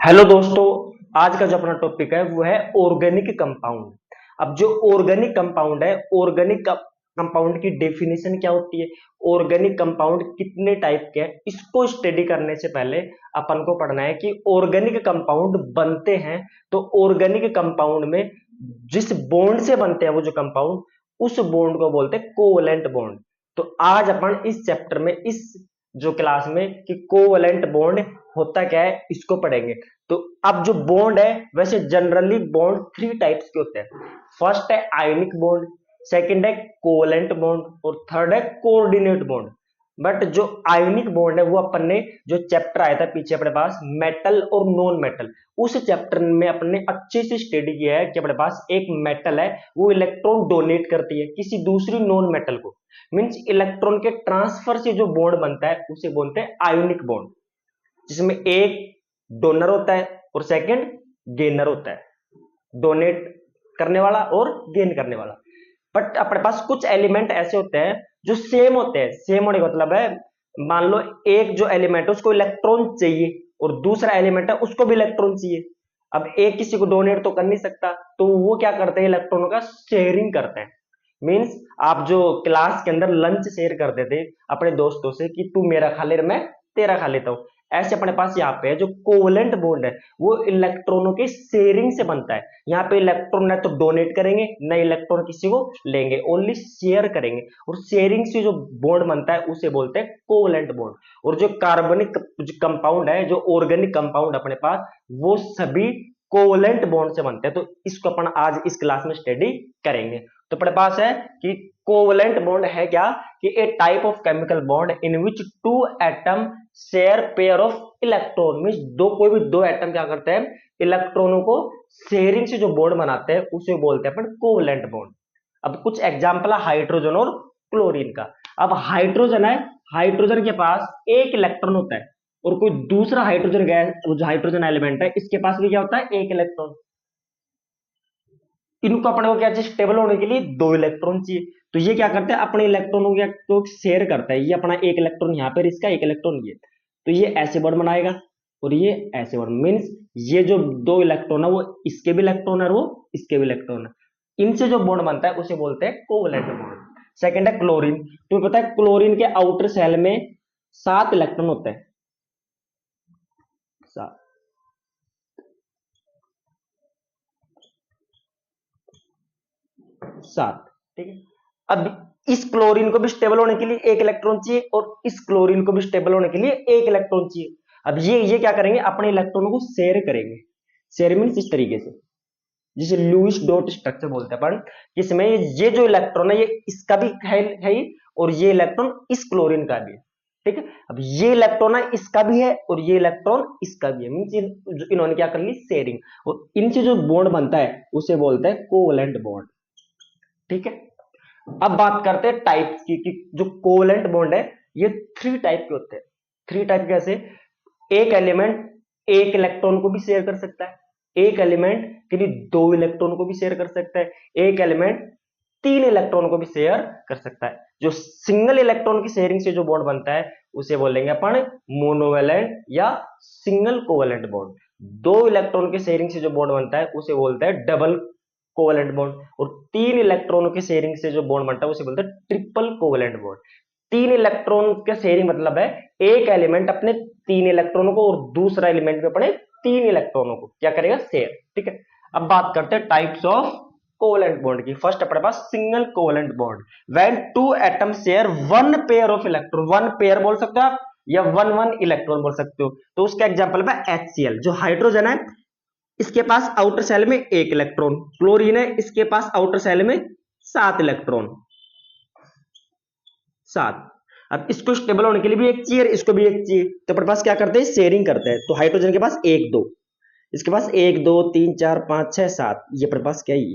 Hello दोस्तों। आज का जो अपना टॉपिक है वो है ऑर्गेनिक कंपाउंड। अब जो ऑर्गेनिक कंपाउंड है, ऑर्गेनिक कंपाउंड की डेफिनेशन क्या होती है, ऑर्गेनिक कंपाउंड कितने टाइप के हैं, इसको स्टडी करने से पहले अपन को पढ़ना है कि ऑर्गेनिक कंपाउंड बनते हैं तो ऑर्गेनिक कंपाउंड में जिस बॉन्ड से बनते हैं वो जो कंपाउंड, उस बॉन्ड को बोलते हैं कोवलेंट बॉन्ड। तो आज अपन इस चैप्टर में, इस जो क्लास में, कि कोवलेंट बॉन्ड होता क्या है इसको पढ़ेंगे। तो अब जो बॉन्ड है, वैसे जनरली बॉन्ड थ्री टाइप्स के होते हैं। फर्स्ट है आयनिक बॉन्ड, सेकंड है कोवलेंट बॉन्ड और थर्ड है कोऑर्डिनेट बॉन्ड। बट जो आयनिक बॉन्ड है वो अपन ने, जो चैप्टर आया था पीछे अपने पास मेटल और नॉन मेटल, उस चैप्टर में अपन ने अच्छे से स्टडी किया है कि अपने पास एक मेटल है वो इलेक्ट्रॉन डोनेट करती है किसी दूसरी नॉन मेटल को। मींस इलेक्ट्रॉन के ट्रांसफर से जो बॉन्ड बनता है उसे बोलते हैं आयनिक बॉन्ड, जिसमें एक डोनर होता है और सेकंड गेनर होता है, डोनेट करने वाला और गेन करने वाला। बट अपने पास कुछ एलिमेंट ऐसे होते हैं जो सेम होते हैं। सेम होने का मतलब है, मान लो एक जो एलिमेंट है उसको इलेक्ट्रॉन चाहिए और दूसरा एलिमेंट है उसको भी इलेक्ट्रॉन चाहिए। अब एक किसी को डोनेट तो कर नहीं सकता, तो वो क्या करते हैं, इलेक्ट्रॉनों का शेयरिंग करते हैं। मींस आप जो क्लास के अंदर लंच शेयर करते थे अपने दोस्तों से कि तू मेरा खा ले मैं तेरा खा लेता हूं, ऐसे अपने पास यहाँ पे जो कोवलेंट बॉन्ड है वो इलेक्ट्रॉनों के शेयरिंग से बनता है। यहाँ पे इलेक्ट्रॉन ना तो डोनेट करेंगे ना इलेक्ट्रॉन किसी को लेंगे, ओनली शेयर करेंगे। और शेयरिंग से जो बॉन्ड बनता है उसे बोलते हैं कोवलेंट बॉन्ड। और जो कार्बनिक कंपाउंड है, जो ऑर्गेनिक कंपाउंड अपने पास, वो सभी कोवलेंट बॉन्ड से बनते हैं। तो इसको अपन आज इस क्लास में स्टडी करेंगे। तो अपने पास है कि कोवलेंट बॉन्ड है क्या, कि a type of chemical bond in which two atom share pair of electron. Means दो, कोई भी दो एटम क्या करते हैं, इलेक्ट्रॉनों को शेयरिंग से जो बॉन्ड बनाते हैं उसे बोलते हैं अपन कोवलेंट बॉन्ड। अब कुछ एग्जांपल है हाइड्रोजन और क्लोरीन का। अब हाइड्रोजन है, हाइड्रोजन के पास एक इलेक्ट्रॉन होता है और कोई दूसरा हाइड्रोजन गैस, जो हाइड्रोजन एलिमेंट है, इसके पास भी क्या होता है, एक इलेक्ट्रॉन। इनको अपने को क्या चाहिए, स्टेबल होने के लिए दो इलेक्ट्रॉन चाहिए। तो ये क्या करते हैं, अपने इलेक्ट्रॉनों को शेयर करता है। ये अपना एक इलेक्ट्रॉन यहाँ पे, इसका एक इलेक्ट्रॉन ये, तो ये ऐसे बॉन्ड बनाएगा और ये ऐसे बॉन्ड। मीन्स ये जो दो इलेक्ट्रॉन है वो इसके भी इलेक्ट्रॉन है और वो इसके भी इलेक्ट्रॉन है, इनसे जो बॉन्ड बनता है उसे बोलते हैं कोवलेंट बॉन्ड। सेकंड है क्लोरीन। तुम्हें पता है क्लोरीन के आउटर सेल में 7 इलेक्ट्रॉन होते हैं, 7। ठीक है। अब इस क्लोरीन को भी स्टेबल होने के लिए एक इलेक्ट्रॉन चाहिए और इस क्लोरीन को भी स्टेबल होने के लिए एक इलेक्ट्रॉन चाहिए। अब ये क्या करेंगे, अपने इलेक्ट्रॉनों को शेयर करेंगे। शेयर मीन्स इस तरीके से, जिसे लुईस डॉट स्ट्रक्चर बोलते हैं अपन। इसमें ये जो इलेक्ट्रॉन है ये इसका भी है ही, और ये इलेक्ट्रॉन इस क्लोरीन का भी है। ठीक है। अब ये इलेक्ट्रॉन है इसका भी है और ये इलेक्ट्रॉन इसका भी है। मीन्स इन्होंने क्या कर ली, शेयरिंग। और इनसे जो बॉन्ड बनता है उसे बोलते हैं कोवलेंट बॉन्ड। ठीक है। अब बात करते हैं टाइप्स की, कि जो कोवलेंट बॉन्ड है ये 3 टाइप के होते हैं। 3 टाइप कैसे, एक एलिमेंट एक इलेक्ट्रॉन को भी शेयर कर सकता है, एक एलिमेंट के लिए 2 इलेक्ट्रॉन को भी शेयर कर सकता है, एक एलिमेंट 3 इलेक्ट्रॉन को भी शेयर कर सकता है। जो सिंगल इलेक्ट्रॉन की शेयरिंग से जो बॉन्ड बनता है उसे बोलेंगे अपन मोनोवेलेंट या सिंगल कोवेलेंट बॉन्ड। 2 इलेक्ट्रॉन के शेयरिंग से जो बॉन्ड बनता है उसे बोलते हैं डबल कोवेलेंट बॉन्ड। और 3 इलेक्ट्रॉनों के शेयरिंग से जो बॉन्ड बनता है उसे बोलते हैं ट्रिपल कोवेलेंट बॉन्ड। 3 इलेक्ट्रॉन का शेयरिंग मतलब है एक एलिमेंट अपने 3 इलेक्ट्रॉनों को और दूसरा एलिमेंट भी अपने 3 इलेक्ट्रॉनों को क्या करेगा, शेयर। ठीक है। अब बात करते हैं टाइप्स ऑफ कोवेलेंट बॉन्ड की। फर्स्ट अपने पास single covalent bond, when 2 atom share 1 pair of electron. 1 pair बोल सकते हो आप या 1 इलेक्ट्रॉन बोल सकते हो। तो उसका एग्जांपल है HCl। जो हाइड्रोजन है इसके पास आउटर सेल में एक इलेक्ट्रॉन, क्लोरीन है इसके पास आउटर सेल में 7 इलेक्ट्रॉन, 7। अब इसको स्टेबल होने के लिए भी एक चाहिए, इसको भी एक चाहिए, तो अपने पास क्या करते हैं, शेयरिंग करते हैं। तो हाइड्रोजन के पास 1 2, इसके पास 1 2 3 4 5 6 7, ये अपने पास क्या है,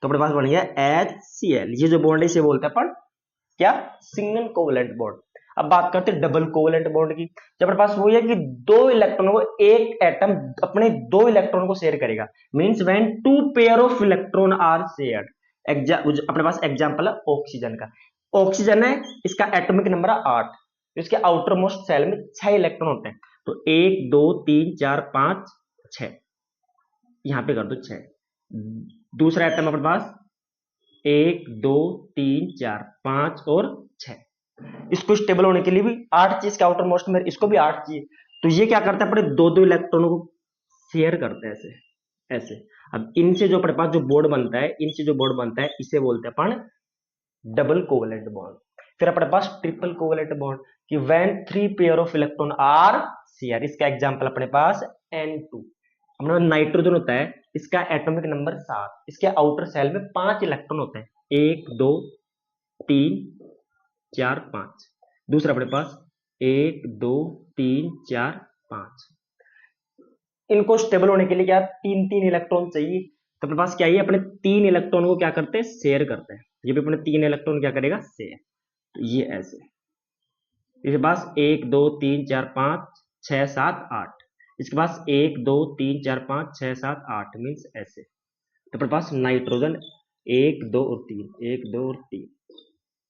तो अपने पास बन गया HCl। ये जो बॉन्ड है इसे बोलते हैं अपन क्या, सिंगल कोवेलेंट बॉन्ड। अब बात करते हैं डबल कोवेलेंट बॉन्ड की। जब अपने पास वो है कि 2 इलेक्ट्रॉनों को एक एटम अपने 2 इलेक्ट्रॉन को शेयर करेगा। Means when 2 pair of electron are shared. अपने पास एग्जांपल है ऑक्सीजन का। ऑक्सीजन है इसका एटॉमिक नंबर है 8, इसके आउटर मोस्ट सेल में 6 इलेक्ट्रॉन होते हैं। तो 1 2 3 4 5 6, यहां पे कर दो 6। दूसरा एटम अपने पास 1 2 3 4 5 और 6। इसको स्टेबल होने के लिए भी 8 चाहिए, इसके आउटर मोस्ट में इसको भी 8 चाहिए। तो ये क्या करता है, अपने दो दो इलेक्ट्रॉनों को शेयर करते हैं ऐसे ऐसे। अब इनसे जो अपने पास जो बॉन्ड बनता है, इनसे जो बॉन्ड बनता है इसे बोलते हैं अपन डबल कोवेलेंट बॉन्ड। फिर अपने पास ट्रिपल कोवेलेंट बॉन्ड कि when 3 pair of electron are share. इसका एग्जांपल अपने पास N2। अपना नाइट्रोजन होता है, इसका एटॉमिक नंबर 7, इसके आउटर सेल में 5 इलेक्ट्रॉन होते हैं, 1 2 3 4 5। दूसरा अपने पास 1 2 3 4 5। इनको स्टेबल होने के लिए क्या 3 इलेक्ट्रॉन चाहिए। तो अपने पास क्या है, अपने 3 इलेक्ट्रॉन को क्या करते हैं, शेयर करते हैं। ये भी अपने 3 इलेक्ट्रॉन क्या करेगा, शेयर। तो ये ऐसे, इसके पास 1 2 3 4 5 6 7 8। इसके पास 1 2 3 4 5 6 7 8 मीन्स ऐसे। तो अपने पास नाइट्रोजन 1 2 और 3, 1 2 और 3।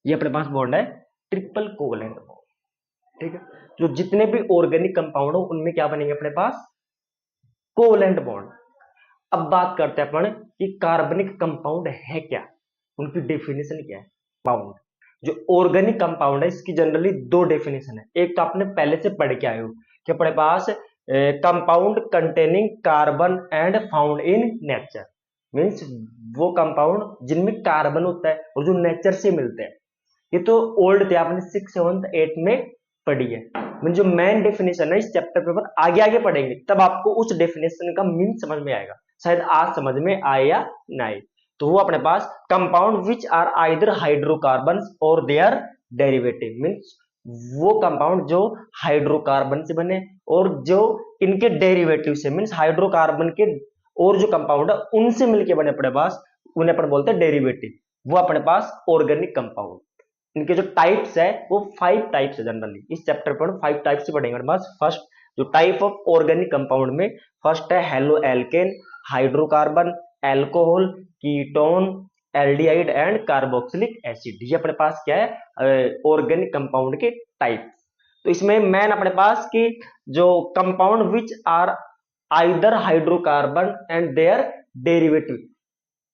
ये अपने पास बॉन्ड है ट्रिपल कोवेलेंट बॉन्ड। ठीक है, जो जितने भी ऑर्गेनिक कंपाउंड हो उनमें क्या बनेंगे अपने पास, कोवेलेंट बॉन्ड। अब बात करते हैं अपन कि कार्बनिक कंपाउंड है क्या, उनकी डेफिनेशन क्या है। कंपाउंड, जो ऑर्गेनिक कंपाउंड है इसकी जनरली दो डेफिनेशन है। एक तो आपने पहले से पढ़ के आए हो कि अपने पास compound containing carbon and found in nature, means वो कंपाउंड जिनमें कार्बन होता है और जो नेचर से मिलते हैं। ये तो ओल्ड थे, आपने 6th 7th 8th में पढ़ी है। जो मेन डेफिनेशन है इस चैप्टर पे अपन आगे आगे पढ़ेंगे, तब आपको उस डेफिनेशन का मीन समझ में आएगा। शायद आज समझ में आए या ना आए। तो वो अपने पास compound which are either hydrocarbon or their derivative, means वो कंपाउंड जो हाइड्रोकार्बन से बने और जो इनके डेरिवेटिव से, मीन्स हाइड्रोकार्बन के और जो कंपाउंड है उनसे मिलके बने अपने पास, उन्हें अपन बोलते हैं डेरिवेटिव। वो अपने पास ऑर्गेनिक कंपाउंड। इनके जो टाइप्स है वो 5 टाइप्स है। जनरली इस चैप्टर पर 5 टाइप्स से पढ़ेंगे। बस फर्स्ट जो टाइप ऑफ ऑर्गेनिक कंपाउंड में फर्स्ट है halo alkane, hydrocarbon, alcohol, ketone, aldehyde and carboxylic acid. ये अपने पास क्या है, ऑर्गेनिक कंपाउंड के टाइप। तो इसमें मेन अपने पास की जो compound which are either hydrocarbon and their derivative,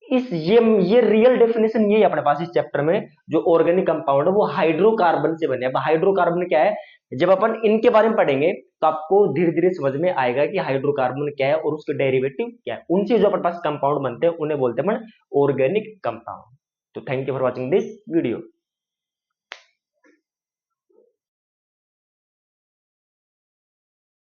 इस ये रियल डेफिनेशन ये है अपने पास इस चैप्टर में। जो ऑर्गेनिक कंपाउंड है वो हाइड्रोकार्बन से बने। अब हाइड्रोकार्बन क्या है, जब अपन इनके बारे में पढ़ेंगे तो आपको धीरे धीरे समझ में आएगा कि हाइड्रोकार्बन क्या है और उसके डेरिवेटिव क्या है। उनसे जो अपने पास कंपाउंड बनते हैं उन्हें बोलते हैं ऑर्गेनिक कंपाउंड। तो thank you for watching this video.